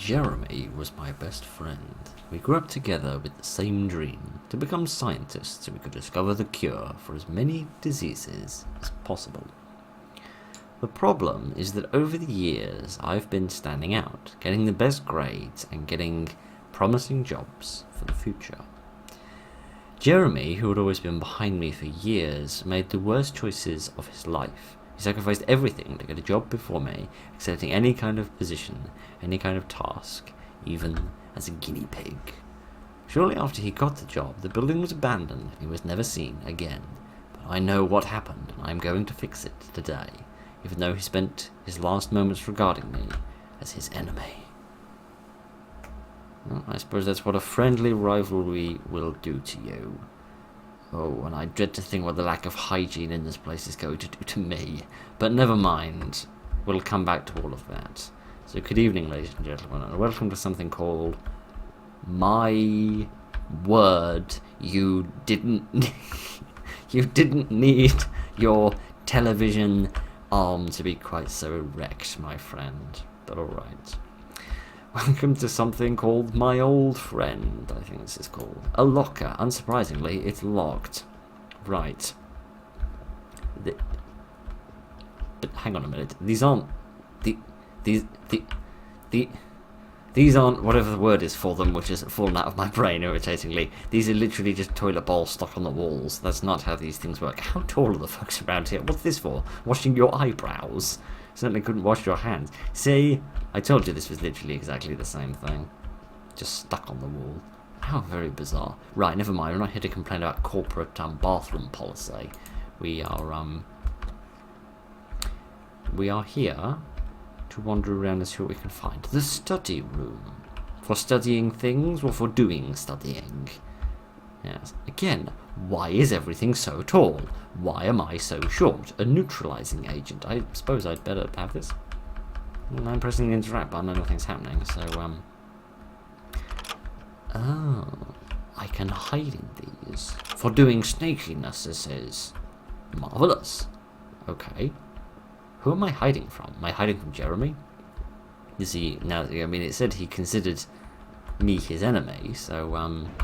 Jeremy was my best friend. We grew up together with the same dream, to become scientists so we could discover the cure for as many diseases as possible. The problem is that over the years I've been standing out, getting the best grades and getting promising jobs for the future. Jeremy, who had always been behind me for years, made the worst choices of his life. He sacrificed everything to get a job before me, accepting any kind of position, any kind of task, even as a guinea pig. Shortly after he got the job, the building was abandoned and he was never seen again. But I know what happened and I am going to fix it today, even though he spent his last moments regarding me as his enemy. Well, I suppose that's what a friendly rivalry will do to you. Oh, and I dread to think what the lack of hygiene in this place is going to do to me. But never mind. We'll come back to all of that. So good evening, ladies and gentlemen, and welcome to something called My Word. You didn't need your television arm to be quite so erect, my friend. But alright. Welcome to something called My Old Friend, I think this is called. A locker. Unsurprisingly, it's locked. Right. But hang on a minute. These aren't... These aren't whatever the word is for them, which has fallen out of my brain irritatingly. These are literally just toilet bowls stuck on the walls. That's not how these things work. How tall are the folks around here? What's this for? Washing your eyebrows? Certainly couldn't wash your hands. See? I told you this was literally exactly the same thing. Just stuck on the wall. How very bizarre. Right, never mind. We're not here to complain about corporate bathroom policy. We are here to wander around and see what we can find. The study room. For studying things or for doing studying? Yes. Again, why is everything so tall? Why am I so short? A neutralizing agent. I suppose I'd better have this. Well, I'm pressing the interact button and nothing's happening, so, Oh, I can hide in these. For doing snakiness, this is marvellous. Okay. Who am I hiding from? Am I hiding from Jeremy? Is he, now, I mean, it said he considered me his enemy, so,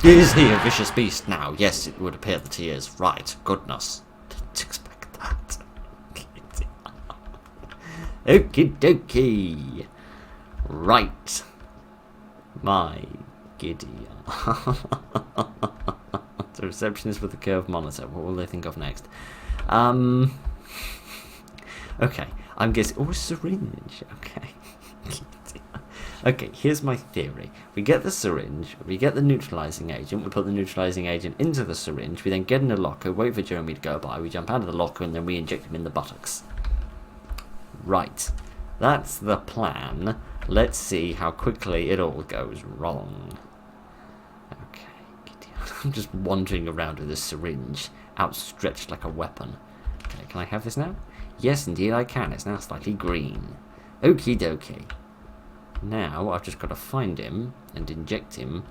is he a vicious beast now? Yes, it would appear that he is. Right, goodness. Didn't expect that. Okie dokie. Right. My giddy. The receptionist with the curved monitor. What will they think of next? Okay, I'm guessing... Oh, a syringe. Okay. Okay, here's my theory. We get the syringe, we get the neutralizing agent, we put the neutralizing agent into the syringe, we then get in a locker, wait for Jeremy to go by, we jump out of the locker, and then we inject him in the buttocks. Right. That's the plan. Let's see how quickly it all goes wrong. Okay, I'm just wandering around with a syringe, outstretched like a weapon. Okay, can I have this now? Yes, indeed I can. It's now slightly green. Okie dokie. Now I've just got to find him and inject him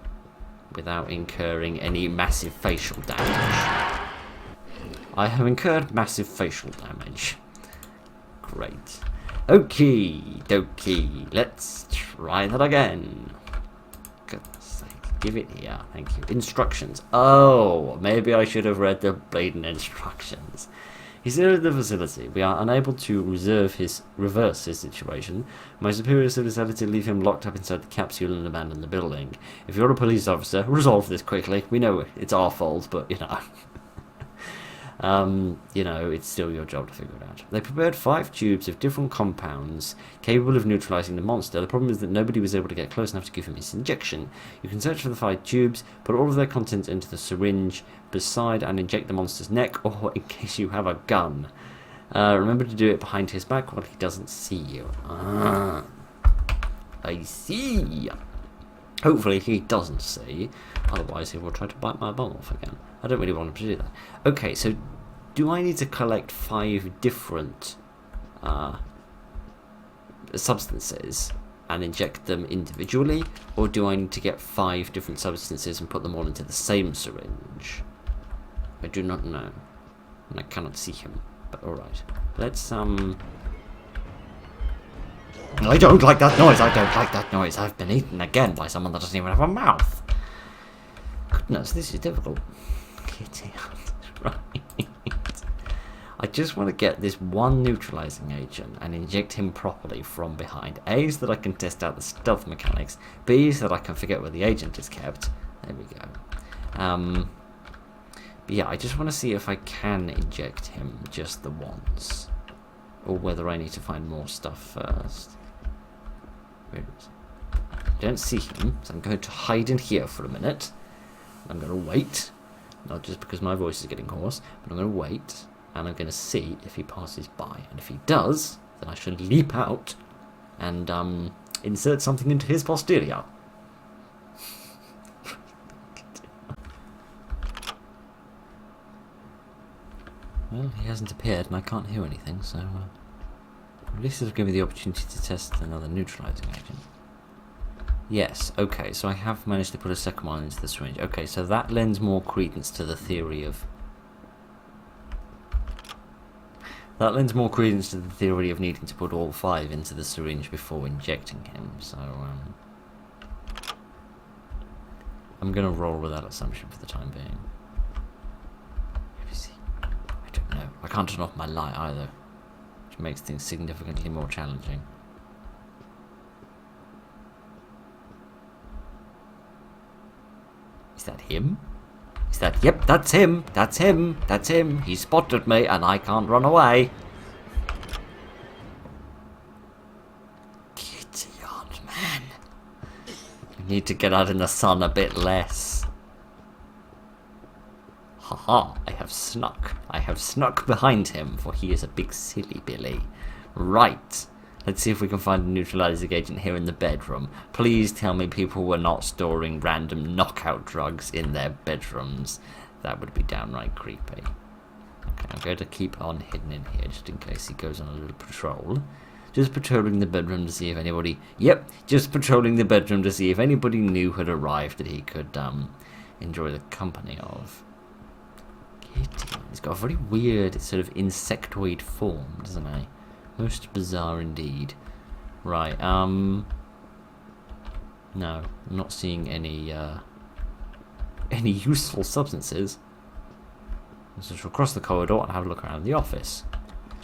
without incurring any massive facial damage. I have incurred massive facial damage. Great. Okie dokie. Let's try that again. Goodness sake. Give it here. Thank you. Instructions. Oh, maybe I should have read the blatant instructions. He's in the facility. We are unable to reverse his situation. My superiors have decided to leave him locked up inside the capsule and abandon the building. If you're a police officer, resolve this quickly. We know it's our fault, but, it's still your job to figure it out. They prepared 5 tubes of different compounds capable of neutralizing the monster. The problem is that nobody was able to get close enough to give him his injection. You can search for the 5 tubes, put all of their contents into the syringe beside and inject the monster's neck, or in case you have a gun. Remember to do it behind his back while he doesn't see you. I see. Hopefully he doesn't see, otherwise he will try to bite my bum off again. I don't really want him to do that. Okay, so do I need to collect 5 different substances and inject them individually, or do I need to get 5 different substances and put them all into the same syringe? I do not know, and I cannot see him, but alright. Let's, I don't like that noise. I don't like that noise. I've been eaten again by someone that doesn't even have a mouth. Goodness, this is difficult. Kitty. Right. I just want to get this one neutralizing agent and inject him properly from behind. A, so that I can test out the stealth mechanics. B, so that I can forget where the agent is kept. There we go. But yeah, I just want to see if I can inject him just the once. Or whether I need to find more stuff first. Where is he? I don't see him, so I'm going to hide in here for a minute. I'm going to wait. Not just because my voice is getting hoarse, but I'm going to wait. And I'm going to see if he passes by. And if he does, then I should leap out and insert something into his posterior. Well, he hasn't appeared and I can't hear anything, so at least it'll give me the opportunity to test another neutralizing agent. Yes, okay, so I have managed to put a second one into the syringe. Okay, so that lends more credence to the theory of... That lends more credence to the theory of needing to put all 5 into the syringe before injecting him, so I'm going to roll with that assumption for the time being. I don't know. I can't turn off my light either, which makes things significantly more challenging. Is that him? Is that... Yep, that's him! That's him! That's him! He spotted me and I can't run away! Kitty, old man. You need to get out in the sun a bit less. Haha, I have snuck. I have snuck behind him, for he is a big silly Billy. Right. Let's see if we can find a neutralizing agent here in the bedroom. Please tell me people were not storing random knockout drugs in their bedrooms. That would be downright creepy. Okay, I'm going to keep on hidden in here just in case he goes on a little patrol. Just patrolling the bedroom to see if anybody... Yep, just patrolling the bedroom to see if anybody new had arrived that he could enjoy the company of. Kitty. He's got a very weird sort of insectoid form, doesn't he? Most bizarre indeed. Right, no, I'm not seeing any useful substances. Let's just across the corridor and have a look around the office.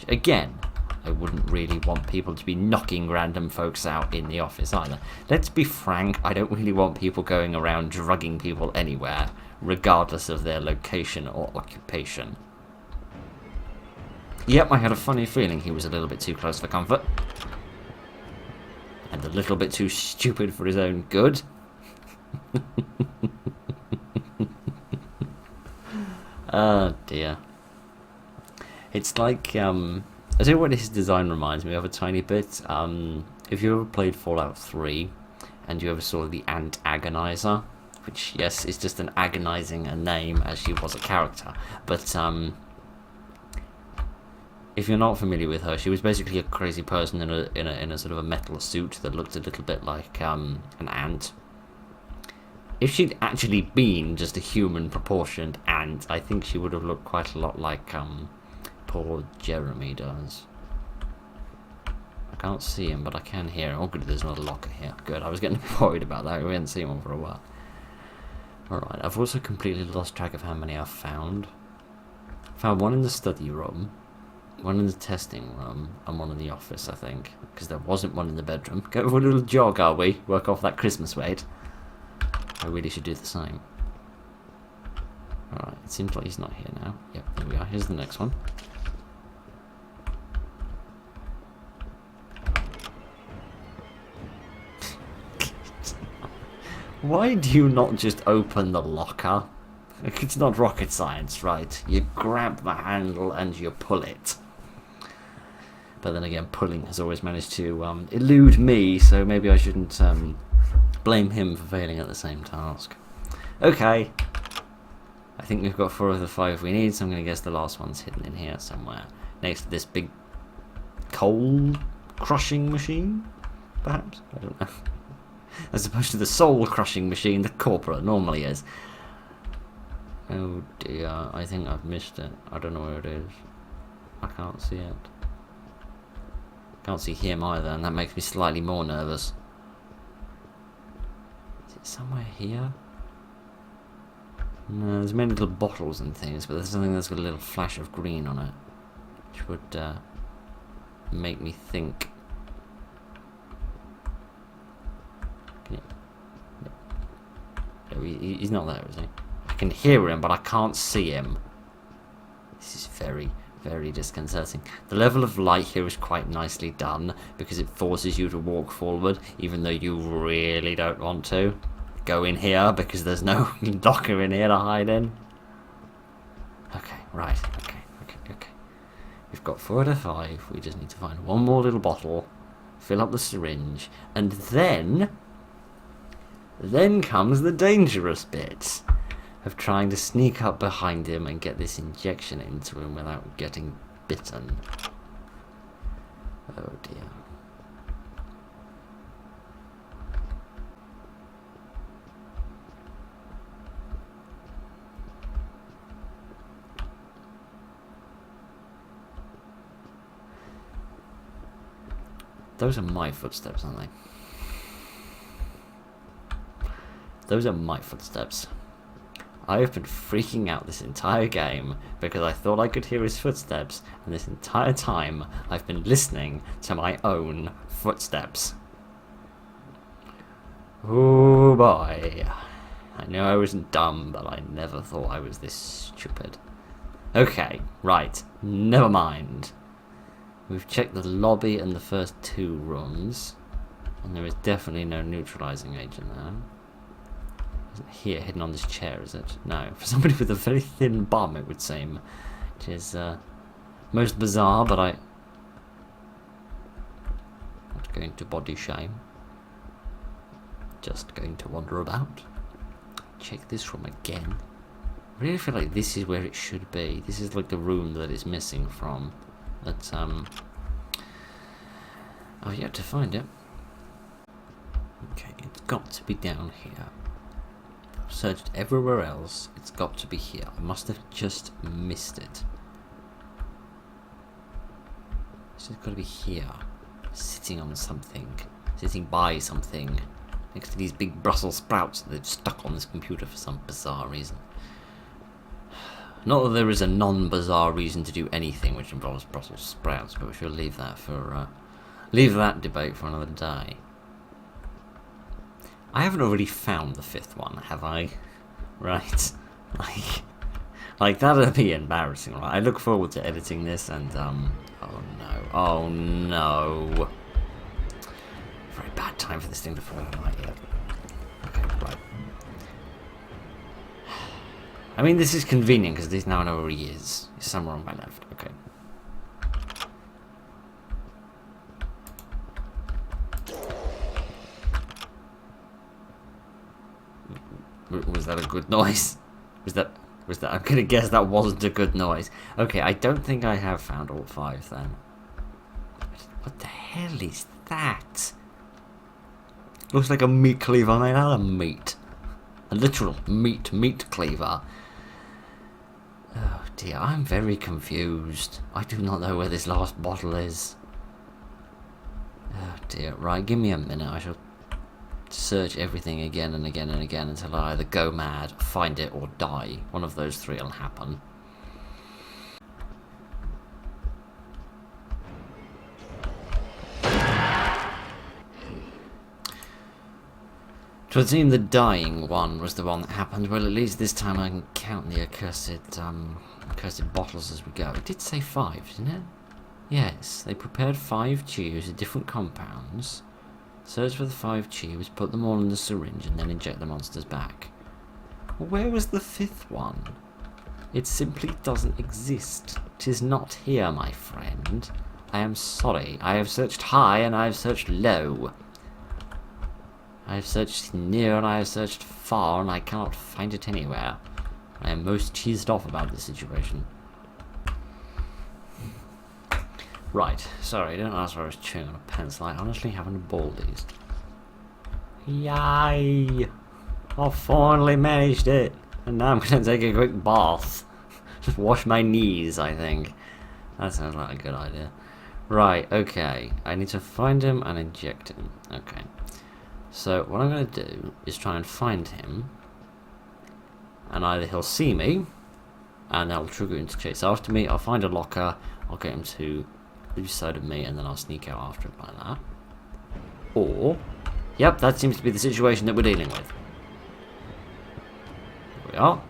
Again, I wouldn't really want people to be knocking random folks out in the office either. Let's be frank, I don't really want people going around drugging people anywhere, regardless of their location or occupation. Yep, I had a funny feeling he was a little bit too close for comfort. And a little bit too stupid for his own good. Oh dear. It's like, I don't know what his design reminds me of a tiny bit. If you ever played Fallout 3, and you ever saw the Ant Agonizer, which, yes, is just an agonizing a name as she was a character, but, if you're not familiar with her, she was basically a crazy person in a sort of a metal suit that looked a little bit like an ant. If she'd actually been just a human proportioned ant, I think she would have looked quite a lot like poor Jeremy does. I can't see him, but I can hear him. Oh good, there's another locker here. Good, I was getting worried about that. We hadn't seen one for a while. Alright, I've also completely lost track of how many I've found. Found one in the study room. One in the testing room, and one in the office, I think. Because there wasn't one in the bedroom. Go for a little jog, are we? Work off that Christmas weight. I really should do the same. Alright, it seems like he's not here now. Yep, there we are. Here's the next one. Why do you not just open the locker? It's not rocket science, right? You grab the handle and you pull it. But then again, pulling has always managed to elude me, so maybe I shouldn't blame him for failing at the same task. Okay. I think we've got 4 of the 5 we need, so I'm going to guess the last one's hidden in here somewhere. Next to this big coal crushing machine, perhaps? I don't know. As opposed to the soul crushing machine the corporate normally is. Oh dear, I think I've missed it. I don't know where it is. I can't see it. Can't see him either, and that makes me slightly more nervous. Is it somewhere here? No, there's many little bottles and things, but there's something that's got a little flash of green on it, which would make me think. No, he's not there, is he? I can hear him, but I can't see him. This is very, very disconcerting. The level of light here is quite nicely done, because it forces you to walk forward, even though you really don't want to. Go in here, because there's no locker in here to hide in. Okay, right, okay. We've got 4 out of 5. We just need to find one more little bottle, fill up the syringe, and then comes the dangerous bit of trying to sneak up behind him and get this injection into him without getting bitten. Oh dear. Those are my footsteps, aren't they? Those are my footsteps. I have been freaking out this entire game because I thought I could hear his footsteps, and this entire time I've been listening to my own footsteps. Oh boy. I know I wasn't dumb, but I never thought I was this stupid. Okay, right, never mind. We've checked the lobby and the first 2 rooms, and there is definitely no neutralizing agent there. Isn't here, hidden on this chair, is it? No. For somebody with a very thin bum, it would seem. Which is most bizarre, but I'm not going to body shame. Just going to wander about. Check this room again. I really feel like this is where it should be. This is like the room that it's missing from. But, I've yet to find it. Okay, it's got to be down here. I've searched everywhere else. It's got to be here. I must have just missed it. So it's got to be here. Sitting on something. Sitting by something. Next to these big Brussels sprouts that they've stuck on this computer for some bizarre reason. Not that there is a non-bizarre reason to do anything which involves Brussels sprouts, but we shall leave that for leave that debate for another day. I haven't already found the 5th one, have I? Right, like that'd be embarrassing, right? I look forward to editing this, and oh no, very bad time for this thing to fall right here. Okay, right. I mean, this is convenient because they now know where he is. He's somewhere on my left. Okay. Was that a good noise? Was that? I'm gonna guess that wasn't a good noise. Okay, I don't think I have found all 5 then. What the hell is that? Looks like a meat cleaver made out of meat. A literal meat cleaver. Oh dear, I'm very confused. I do not know where this last bottle is. Oh dear, right, give me a minute. I shall search everything again and again and again until I either go mad, find it, or die. One of those 3 will happen. It would seem the dying one was the one that happened. Well, at least this time I can count the accursed bottles as we go. It did say 5, didn't it? Yes, they prepared 5 tubes of different compounds, searched for the 5 tubes, put them all in the syringe, and then inject the monsters back. Well, where was the 5th one? It simply doesn't exist. It is not here, my friend. I am sorry. I have searched high and I have searched low. I have searched near and I have searched far, and I cannot find it anywhere. I am most cheesed off about this situation. Right, sorry, don't ask why I was chewing on a pencil. I honestly haven't a ball these. Yay! I finally managed it! And now I'm going to take a quick bath. Just wash my knees, I think. That sounds like a good idea. Right, okay. I need to find him and inject him. Okay. So what I'm going to do is try and find him, and either he'll see me, and that'll trigger him to chase after me. I'll find a locker, I'll get him to lose sight of me, and then I'll sneak out after him like that. Or, yep, that seems to be the situation that we're dealing with. Here we are.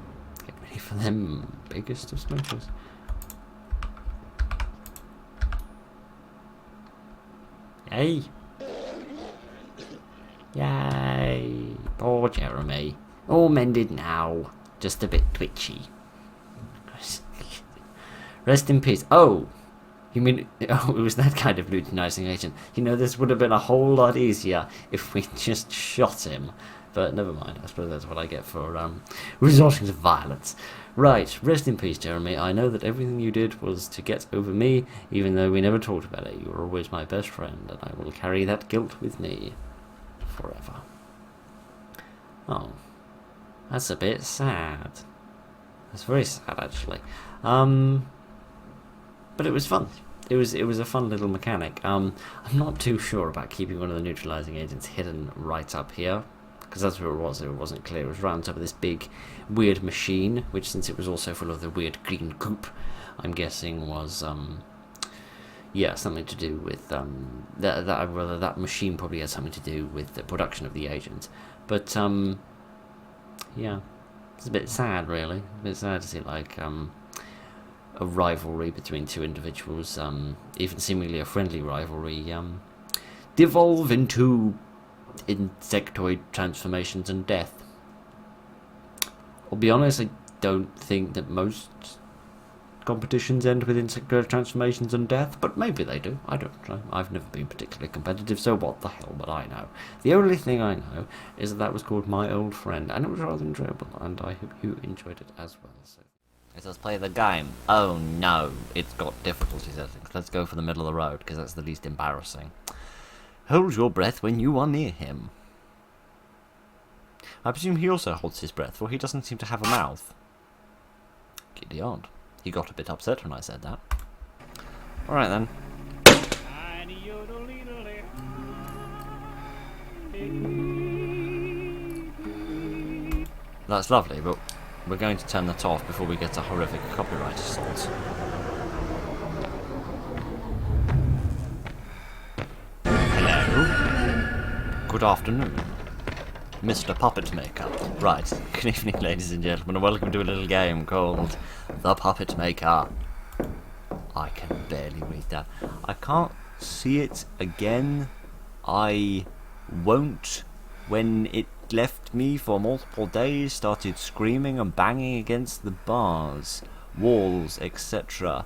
Get ready for them biggest of smokers. Yay! Yay! Poor Jeremy. All mended now. Just a bit twitchy. Rest in peace. Oh! You mean... Oh, it was that kind of luteinizing agent. You know, this would have been a whole lot easier if we just shot him. But never mind. I suppose that's what I get for resorting to violence. Right. Rest in peace, Jeremy. I know that everything you did was to get over me, even though we never talked about it. You were always my best friend, and I will carry that guilt with me forever. Oh. That's a bit sad. That's very sad, actually. But it was fun. It was a fun little mechanic. I'm not too sure about keeping one of the neutralizing agents hidden right up here, because that's where it was. It wasn't clear. It was right on top of this big, weird machine, which, since it was also full of the weird green goop, I'm guessing was yeah, something to do with that machine probably had something to do with the production of the agent. But yeah, it's a bit sad, really. A bit sad to see like a rivalry between two individuals, even seemingly a friendly rivalry, devolve into insectoid transformations and death. I'll be honest, I don't think that most competitions end with insectoid transformations and death, but maybe they do. I don't know. I've never been particularly competitive, so what the hell would I know? The only thing I know is that was called My Old Friend, and it was rather enjoyable, and I hope you enjoyed it as well. So. Let us play the game. Oh no, it's got difficulty settings. Let's go for the middle of the road, because that's the least embarrassing. Hold your breath when you are near him. I presume he also holds his breath, for he doesn't seem to have a mouth. Giddy odd. He got a bit upset when I said that. Alright then. That's lovely, but we're going to turn that off before we get a horrific copyright assault. Hello. Good afternoon, Mr. Puppetmaker. Right, good evening, ladies and gentlemen, and welcome to a little game called The Puppetmaker. I can barely read that. I can't see it again. I won't. When it left me for multiple days, started screaming and banging against the bars, walls, etc.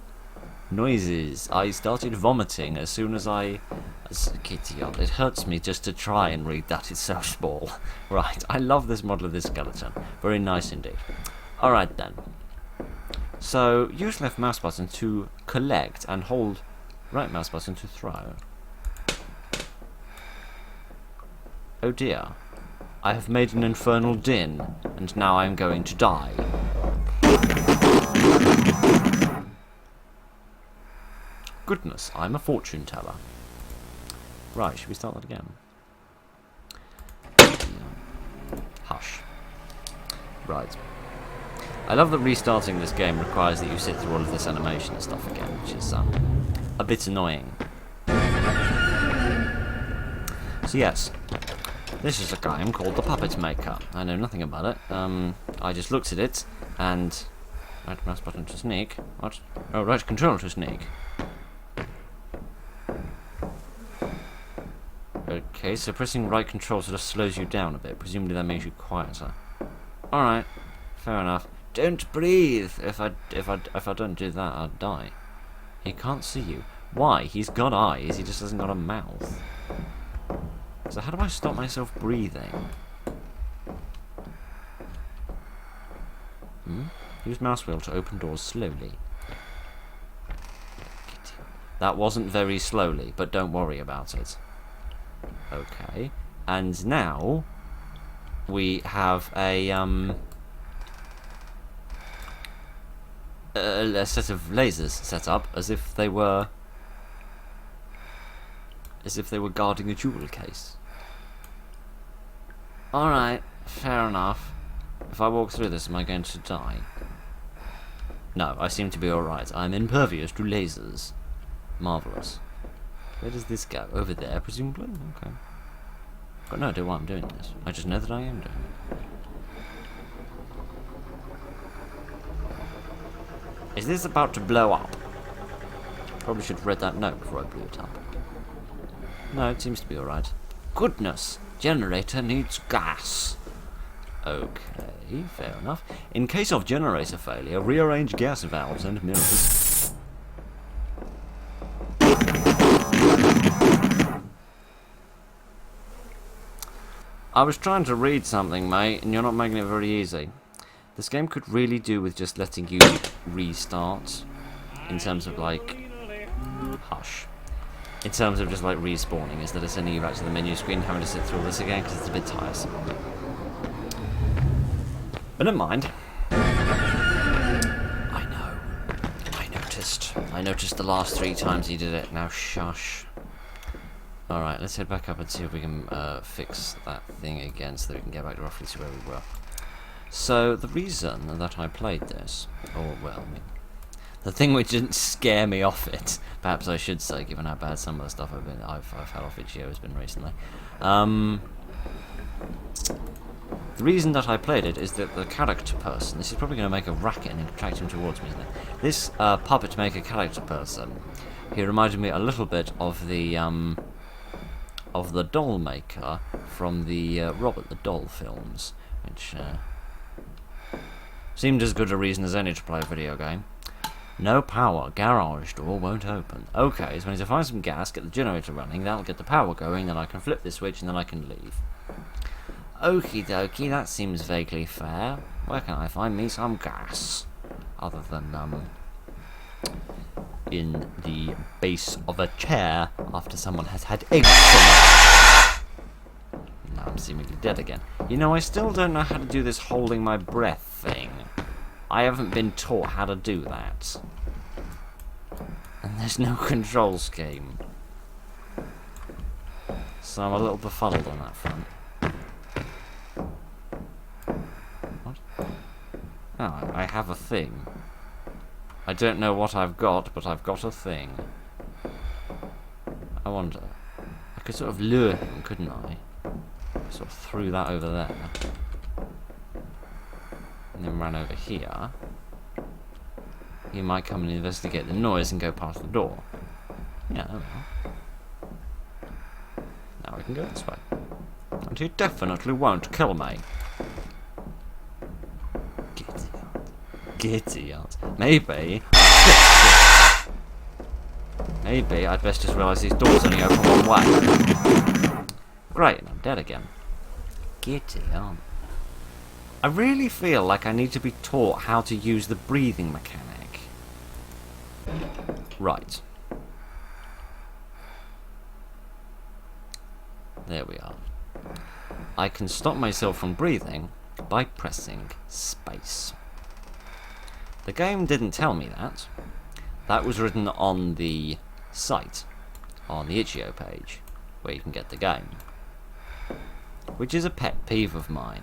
Noises. I started vomiting as soon as kitty, it hurts me just to try and read that, it's so small. Right, I love this model of this skeleton. Very nice indeed. Alright then. So, use left mouse button to collect and hold right mouse button to throw. Oh dear. I have made an infernal din, and now I am going to die. Goodness, I'm a fortune teller. Right, should we start that again? Hush. Right. I love that restarting this game requires that you sit through all of this animation and stuff again, which is a bit annoying. So yes, this is a game called The Puppetmaker. I know nothing about it. I just looked at it, and... Right mouse button to sneak. What? Oh, right control to sneak. Okay, so pressing right control sort of slows you down a bit. Presumably that makes you quieter. Alright, fair enough. Don't breathe! If I don't do that, I'll die. He can't see you. Why? He's got eyes, he just hasn't got a mouth. So how do I stop myself breathing? Use mouse wheel to open doors slowly. That wasn't very slowly, but don't worry about it. Okay, and now we have a set of lasers set up as if they were As if they were guarding a jewel case. Alright, fair enough. If I walk through this, am I going to die? No, I seem to be alright. I'm impervious to lasers. Marvellous. Where does this go? Over there, presumably? Okay. Got no idea why I'm doing this. I just know that I am doing it. Is this about to blow up? Probably should have read that note before I blew it up. No, it seems to be alright. Goodness! Generator needs gas. Okay, fair enough. In case of generator failure, rearrange gas valves and mirrors. I was trying to read something, mate, and you're not making it very easy. This game could really do with just letting you restart, in terms of like... Hush. In terms of just like respawning, instead of sending you back to the menu screen and having to sit through all this again, because it's a bit tiresome. But never mind. I know. I noticed the last 3 times he did it. Now shush. Alright, let's head back up and see if we can fix that thing again so that we can get back roughly to where we were. So, the reason that I played this, or well, I mean, the thing which didn't scare me off it, perhaps I should say, given how bad some of the stuff I've had off itch.io has been recently. The reason that I played it is that the character person, this is probably going to make a racket and attract him towards me, isn't it? This Puppetmaker character person, he reminded me a little bit of the doll maker from the Robert the Doll films, which seemed as good a reason as any to play a video game. No power, garage door won't open. Okay, so I need to find some gas, get the generator running, that'll get the power going, then I can flip this switch and then I can leave. Okie dokie, that seems vaguely fair. Where can I find me some gas? Other than, in the base of a chair after someone has had eggs from it. Now I'm seemingly dead again. You know, I still don't know how to do this holding my breath thing. I haven't been taught how to do that. And there's no control scheme. So I'm a little befuddled on that front. What? Oh, I have a thing. I don't know what I've got, but I've got a thing. I wonder. I could sort of lure him, couldn't I? Sort of threw that over there. And then ran over here. He might come and investigate the noise and go past the door. Yeah, I don't know. Now we can go this way. And he definitely won't kill me. Giddy out. Maybe I'd best just realise these doors only open one way. Great, and I'm dead again. Giddy on. I really feel like I need to be taught how to use the breathing mechanic. Right. There we are. I can stop myself from breathing by pressing space. The game didn't tell me that. That was written on the site, on the itch.io page, where you can get the game. Which is a pet peeve of mine.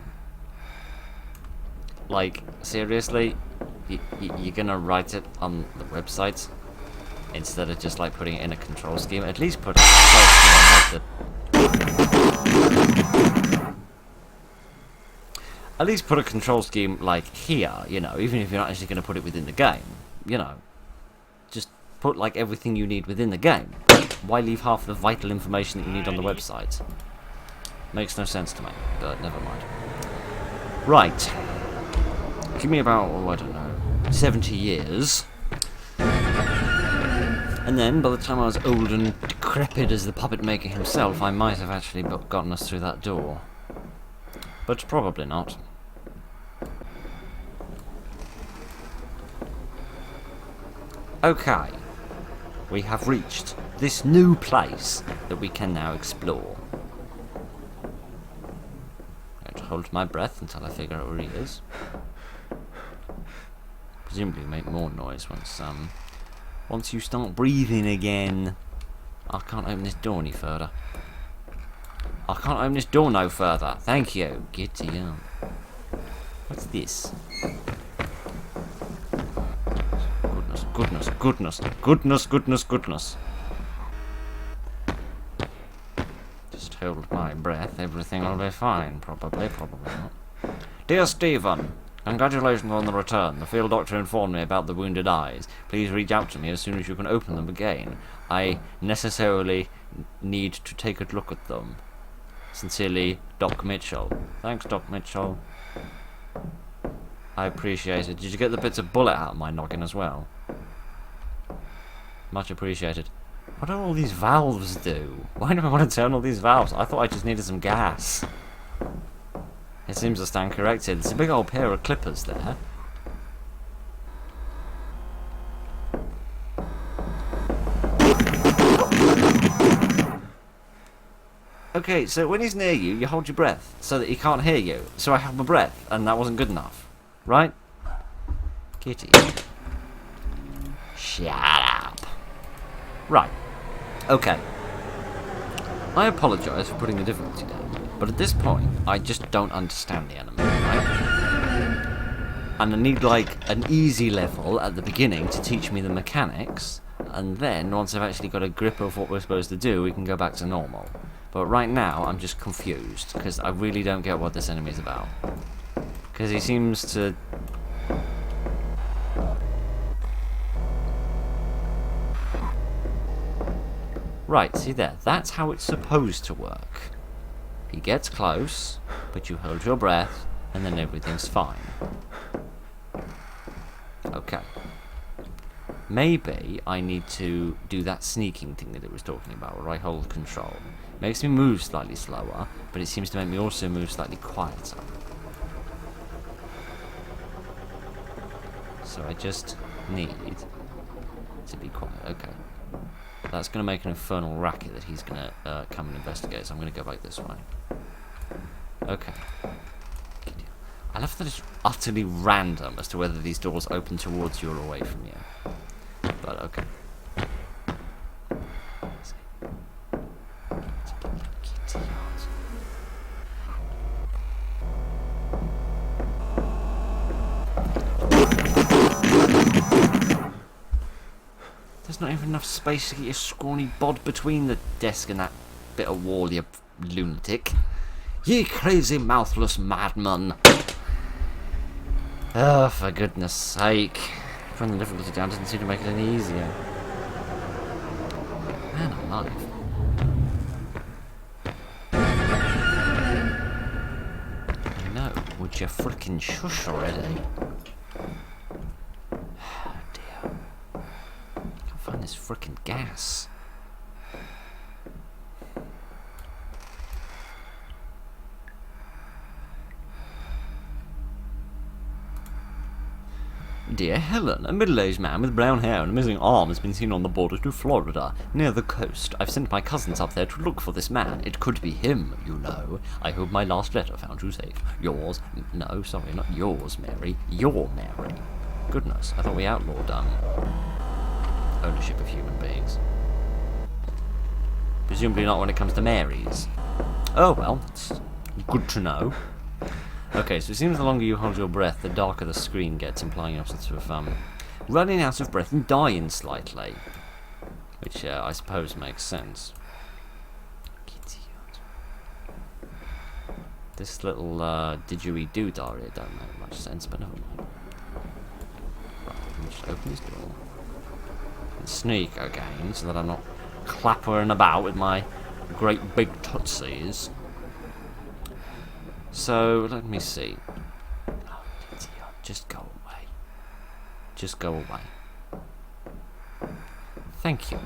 Like, seriously? You're gonna write it on the website? Instead of just like putting it in a control scheme? At least put a control scheme on At least put a control scheme like here, you know, even if you're not actually going to put it within the game, you know. Just put like everything you need within the game. Why leave half the vital information that you need on the website? Makes no sense to me, but never mind. Right. Give me about, oh, I don't know, 70 years. And then, by the time I was old and decrepit as the puppet maker himself, I might have actually gotten us through that door. But probably not. Okay. We have reached this new place that we can now explore. I'm going to hold my breath until I figure out where he is. Presumably make more noise once you start breathing again. I can't open this door any further. I can't open this door no further. Thank you. Get on. What's this? Goodness, goodness, goodness, goodness, goodness. Just hold my breath. Everything will be fine. Probably not. Dear Stephen, congratulations on the return. The field doctor informed me about the wounded eyes. Please reach out to me as soon as you can open them again. I necessarily need to take a look at them. Sincerely, Doc Mitchell. Thanks, Doc Mitchell. I appreciate it. Did you get the bits of bullet out of my noggin as well? Much appreciated. What do all these valves do? Why do I want to turn all these valves? I thought I just needed some gas. It seems to stand corrected. There's a big old pair of clippers there. Okay, so when he's near you, you hold your breath so that he can't hear you. So I held my breath, and that wasn't good enough. Right? Kitty. Shut up. Right. Okay. I apologise for putting the difficulty down, but at this point, I just don't understand the enemy, right? And I need, like, an easy level at the beginning to teach me the mechanics, and then, once I've actually got a grip of what we're supposed to do, we can go back to normal. But right now, I'm just confused, because I really don't get what this enemy is about. Because he seems to... Right, see there, that's how it's supposed to work. He gets close, but you hold your breath, and then everything's fine. Okay. Maybe I need to do that sneaking thing that it was talking about, where I hold control. Makes me move slightly slower, but it seems to make me also move slightly quieter. So I just need to be quiet. Okay. That's going to make an infernal racket that he's going to come and investigate, so I'm going to go back this way. Okay. I love that it's utterly random as to whether these doors open towards you or away from you. But okay. There's not even enough space to get your scrawny bod between the desk and that bit of wall, you lunatic. Ye crazy mouthless madman. Oh, for goodness sake. Putting the difficulty down doesn't seem to make it any easier. Man alive. No, would you frickin' shush already? Oh dear. Can't find this frickin' gas. Dear Helen, a middle-aged man with brown hair and a missing arm has been seen on the border to Florida, near the coast. I've sent my cousins up there to look for this man. It could be him, you know. I hope my last letter found you safe. Yours... No, sorry, not yours, Mary. Your Mary. Goodness, I thought we outlawed, ownership of human beings. Presumably not when it comes to Marys. Oh, well, it's good to know. Okay, so it seems the longer you hold your breath, the darker the screen gets, implying you're sort of running out of breath and dying slightly. Which I suppose makes sense. This little didgeridoo here don't make much sense, but never mind. Right, let me just open this door. And sneak again, so that I'm not clappering about with my great big tootsies. So, let me see. Oh, just go away. Just go away. Thank you.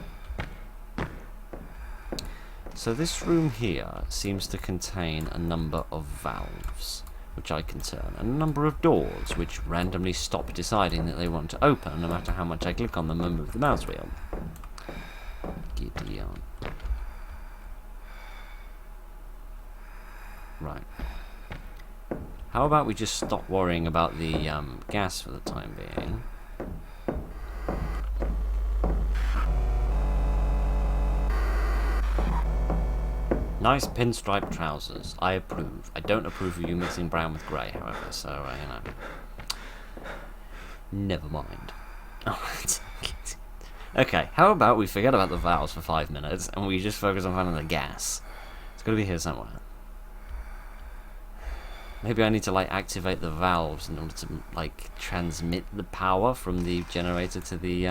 So this room here seems to contain a number of valves, which I can turn, and a number of doors, which randomly stop deciding that they want to open, no matter how much I click on them and move the mouse wheel. Gideon. Right. How about we just stop worrying about the gas for the time being? Nice pinstripe trousers. I approve. I don't approve of you mixing brown with grey, however, so, you know. Never mind. Okay, how about we forget about the valves for 5 minutes, and we just focus on finding the gas? It's gotta be here somewhere. Maybe I need to, like, activate the valves in order to, like, transmit the power from the generator to the,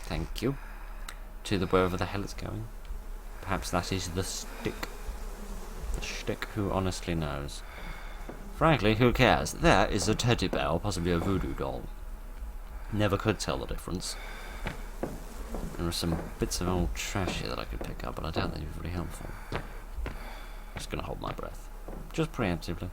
thank you. To the wherever the hell it's going. Perhaps that is the stick. The stick, who honestly knows? Frankly, who cares? There is a teddy bear, or possibly a voodoo doll. Never could tell the difference. There are some bits of old trash here that I could pick up, but I doubt they'd be very helpful. I'm just gonna hold my breath. Just preemptively.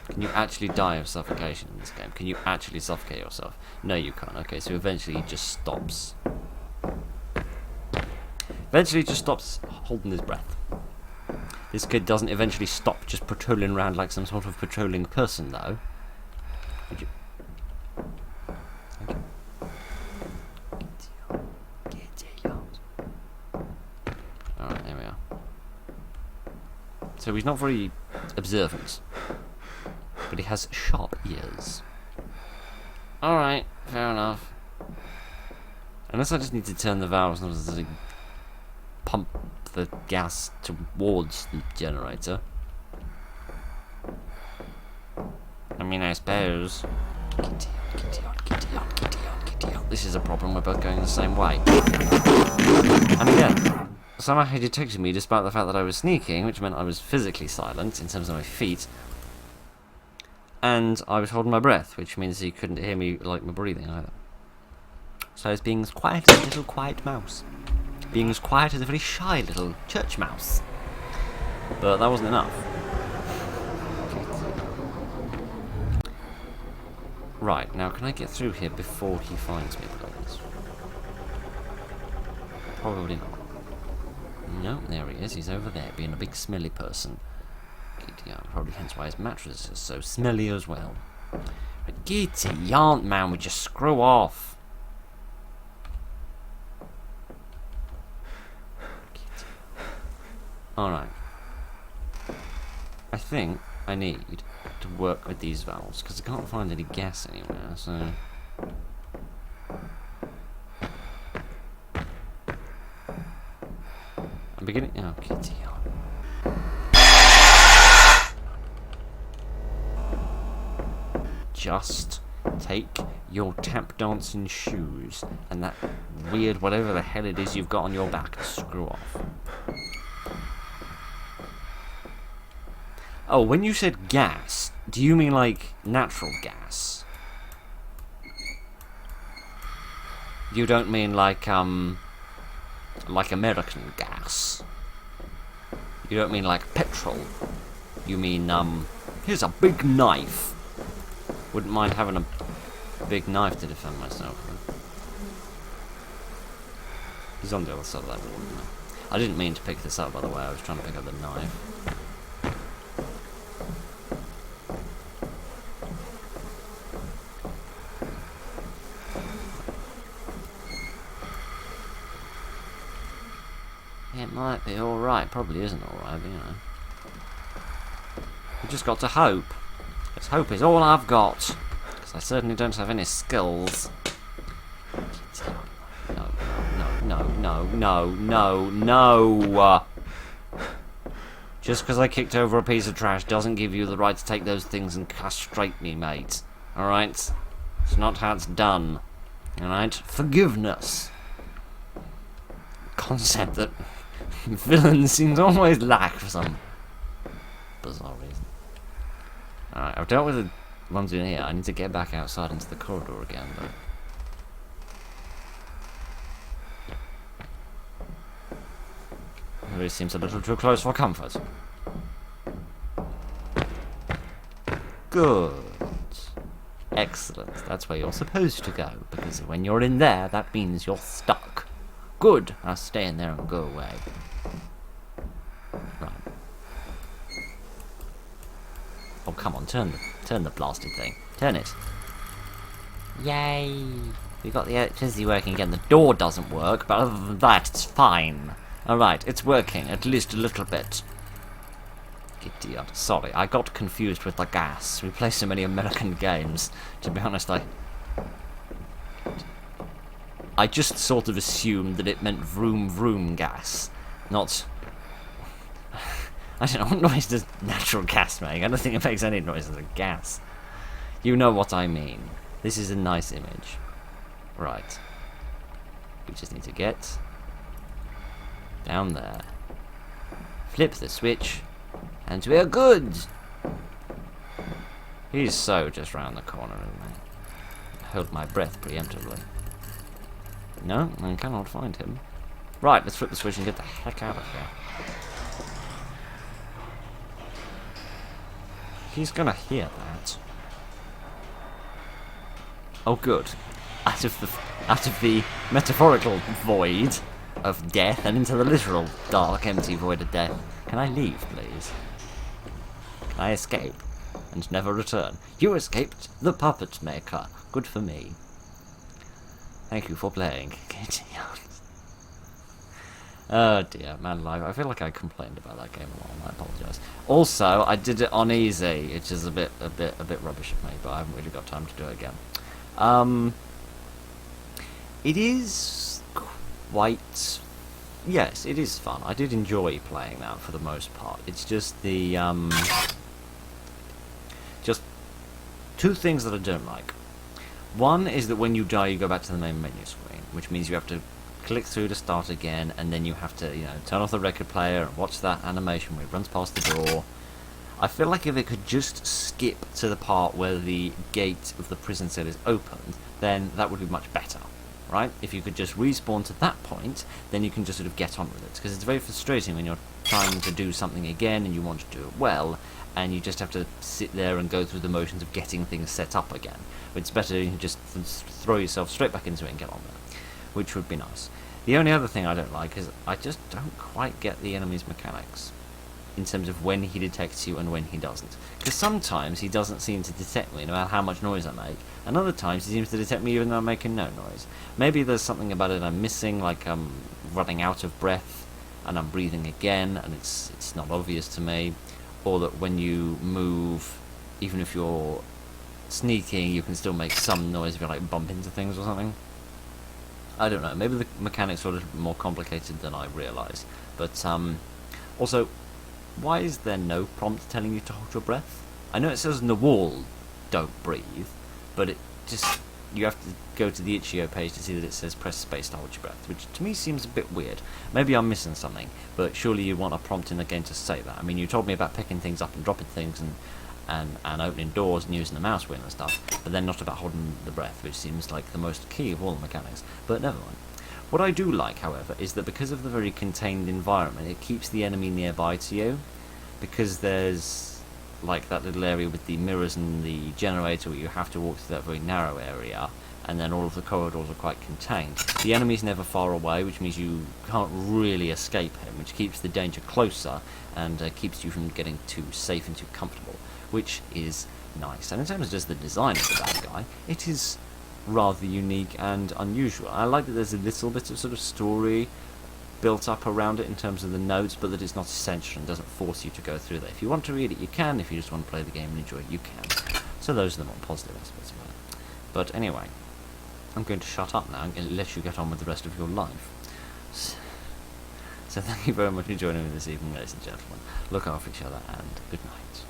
Can you actually die of suffocation in this game? Can you actually suffocate yourself? No, you can't. Okay, so eventually he just stops. Eventually he just stops holding his breath. This kid doesn't eventually stop just patrolling around like some sort of patrolling person, though. Would you? Thank you. Alright, there we are. So he's not very observant. But he has sharp ears. Alright, fair enough. Unless I just need to turn the valves in order to pump the gas towards the generator. I mean, I suppose. Giddy on. This is a problem, we're both going the same way. And again, somehow he detected me despite the fact that I was sneaking, which meant I was physically silent in terms of my feet. And I was holding my breath, which means he couldn't hear me like my breathing either. So I was being as quiet as a little quiet mouse. Being as quiet as a very shy little church mouse. But that wasn't enough. Right, now can I get through here before he finds me, please? Probably not. No, there he is. He's over there, being a big smelly person. Yeah, probably hence why his mattress is so smelly as well. But giddy yarn, man, would you screw off? Alright. I think I need to work with these valves, because I can't find any gas anywhere, so... I'm beginning... Oh, giddy yarn. Just take your tap dancing shoes and that weird whatever the hell it is you've got on your back and screw off. Oh, when you said gas, do you mean like natural gas? You don't mean like American gas? You don't mean like petrol? You mean, here's a big knife. Wouldn't mind having a big knife to defend myself with. He's on the other side of that wall, isn't he? I didn't mean to pick this up, by the way. I was trying to pick up the knife. It might be alright. Probably isn't alright, but you know. We just got to hope. Because hope is all I've got. Because I certainly don't have any skills. No. Just because I kicked over a piece of trash doesn't give you the right to take those things and castrate me, mate. Alright? It's not how it's done. Alright? Forgiveness. Concept that villains seem to always lack for some bizarre reason. Alright, I've dealt with the ones in here. I need to get back outside into the corridor again, but... It really seems a little too close for comfort. Good. Excellent. That's where you're supposed to go, because when you're in there, that means you're stuck. Good. Now stay in there and go away. Right. Oh, come on, turn the blasted thing. Turn it. Yay! We got the electricity working again. The door doesn't work, but other than that, it's fine. Alright, it's working, at least a little bit. Idiot. Sorry, I got confused with the gas. We play so many American games. To be honest, I just sort of assumed that it meant vroom vroom gas. Not... I don't know, what noise does natural gas make? I don't think it makes any noise as a gas. You know what I mean. This is a nice image. Right. We just need to get down there. Flip the switch. And we're good! He's so just round the corner, isn't he? Hold my breath preemptively. No, I cannot find him. Right, let's flip the switch and get the heck out of here. He's gonna hear that. Oh, good. Out of the metaphorical void of death and into the literal dark, empty void of death. Can I leave, please? Can I escape and never return? You escaped the Puppetmaker. Good for me. Thank you for playing. Oh dear, man alive. I feel like I complained about that game a lot, and I apologise. Also, I did it on easy, which is a bit rubbish of me, but I haven't really got time to do it again. It is quite... Yes, it is fun. I did enjoy playing that for the most part. It's just the, just two things that I don't like. One is that when you die, you go back to the main menu screen, which means you have to click through to start again, and then you have to, you know, turn off the record player and watch that animation where it runs past the door. I feel like if it could just skip to the part where the gate of the prison cell is opened, then that would be much better, right? If you could just respawn to that point, then you can just sort of get on with it, because it's very frustrating when you're trying to do something again and you want to do it well, and you just have to sit there and go through the motions of getting things set up again. It's better you just throw yourself straight back into it and get on with it, which would be nice. The only other thing I don't like is I just don't quite get the enemy's mechanics in terms of when he detects you and when he doesn't. Because sometimes he doesn't seem to detect me no matter how much noise I make, and other times he seems to detect me even though I'm making no noise. Maybe there's something about it I'm missing, like I'm running out of breath and I'm breathing again and it's not obvious to me, or that when you move, even if you're sneaking, you can still make some noise if you like bump into things or something. I don't know, maybe the mechanics are a little bit more complicated than I realise. But also, why is there no prompt telling you to hold your breath? I know it says on the wall, don't breathe, but it just, you have to go to the itch.io page to see that it says press space to hold your breath, which to me seems a bit weird. Maybe I'm missing something, but surely you want a prompt in the game to say that. I mean, you told me about picking things up and dropping things and opening doors and using the mouse wheel and stuff, but then not about holding the breath, which seems like the most key of all the mechanics, but never mind. What I do like, however, is that because of the very contained environment, it keeps the enemy nearby to you, because there's like that little area with the mirrors and the generator where you have to walk through that very narrow area, and then all of the corridors are quite contained. The enemy's never far away, which means you can't really escape him, which keeps the danger closer and keeps you from getting too safe and too comfortable, which is nice. And in terms of just the design of the bad guy, it is rather unique and unusual. I like that there's a little bit of sort of story built up around it in terms of the notes, but that it's not essential and doesn't force you to go through that. If you want to read it, you can. If you just want to play the game and enjoy it, you can. So those are the more positive aspects about it. But anyway, I'm going to shut up now and let you get on with the rest of your life. So thank you very much for joining me this evening, ladies and gentlemen. Look after each other and good night.